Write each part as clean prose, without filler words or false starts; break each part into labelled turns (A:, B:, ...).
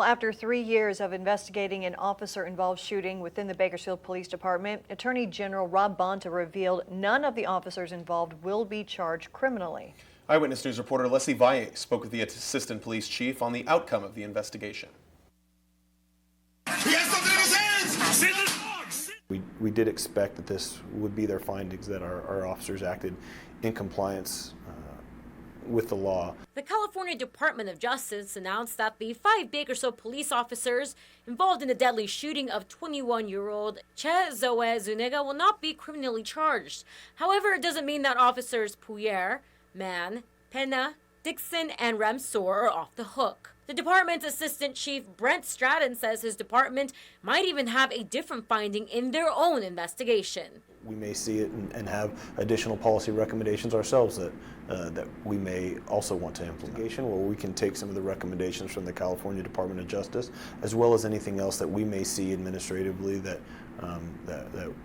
A: Well, after 3 years of investigating an officer-involved shooting within the Bakersfield Police Department, Attorney General Rob Bonta revealed none of the officers involved will be charged criminally.
B: Eyewitness News reporter Leslie Valle spoke with the assistant police chief on the outcome of the investigation.
C: He has something in his hands! Sit the dog!
D: We did expect that this would be their findings, that our officers acted in compliance with the law.
E: The California Department of Justice announced that the 5 Bakersfield police officers involved in the deadly shooting of 21-year-old Che Zoe Zuniga will not be criminally charged. However, it doesn't mean that officers Puyer, Mann, Pena, Dixon, and Ramsor are off the hook. The department's assistant chief Brent Stratton says his department might even have a different finding in their own investigation.
D: We may see it and have additional policy recommendations ourselves that we may also want to implement, where we can take some of the recommendations from the California Department of Justice, as well as anything else that we may see administratively that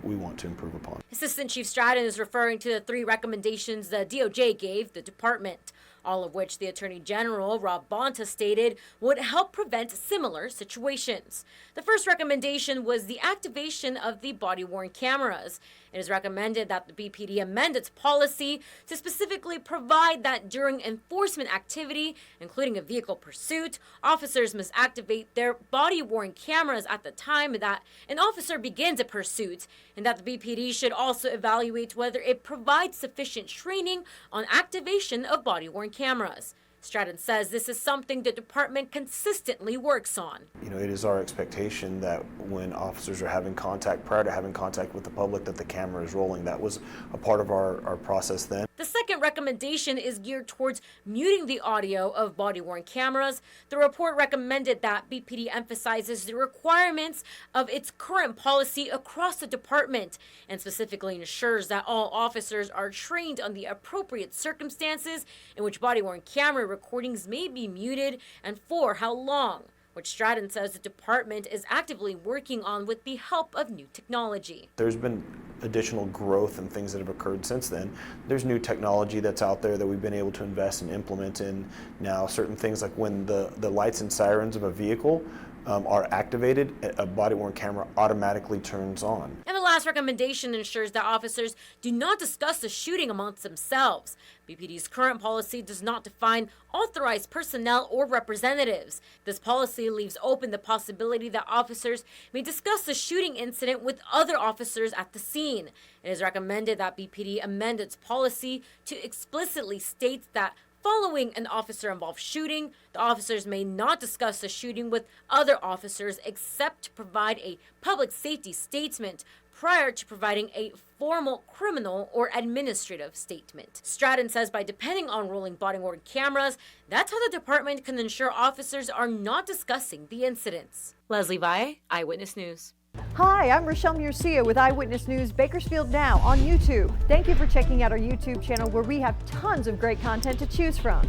D: we want to improve upon.
E: Assistant Chief Stratton is referring to the 3 recommendations the DOJ gave the department, all of which the Attorney General Rob Bonta stated would help prevent similar situations. The first recommendation was the activation of the body-worn cameras. It is recommended that the BPD amend its policy to specifically provide that during enforcement activity, including a vehicle pursuit, officers must activate their body-worn cameras at the time that an officer begins a pursuit, and that the BPD should also evaluate whether it provides sufficient training on activation of body-worn cameras. Stratton says this is something the department consistently works on.
D: It is our expectation that when officers are having contact, prior to having contact with the public, that the camera is rolling. That was a part of our process then.
E: The second recommendation is geared towards muting the audio of body-worn cameras. The report recommended that BPD emphasizes the requirements of its current policy across the department and specifically ensures that all officers are trained on the appropriate circumstances in which body-worn camera recordings may be muted and for how long, which Stratton says the department is actively working on with the help of new technology.
D: There's been additional growth and things that have occurred since then. There's new technology that's out there that we've been able to invest and implement in now. Certain things like when the lights and sirens of a vehicle are activated, a body-worn camera automatically turns on.
E: And the last recommendation ensures that officers do not discuss the shooting amongst themselves. BPD's current policy does not define authorized personnel or representatives. This policy leaves open the possibility that officers may discuss the shooting incident with other officers at the scene. It is recommended that BPD amend its policy to explicitly state that following an officer-involved shooting, the officers may not discuss the shooting with other officers except to provide a public safety statement prior to providing a formal criminal or administrative statement. Stratton says by depending on rolling body-worn cameras, that's how the department can ensure officers are not discussing the incidents. Leslie Valle, Eyewitness News.
A: Hi, I'm Rochelle Murcia with Eyewitness News Bakersfield Now on YouTube. Thank you for checking out our YouTube channel where we have tons of great content to choose from.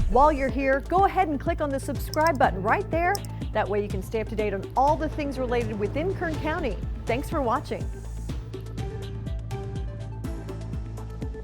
A: While you're here, go ahead and click on the subscribe button right there. That way you can stay up to date on all the things related within Kern County. Thanks for watching.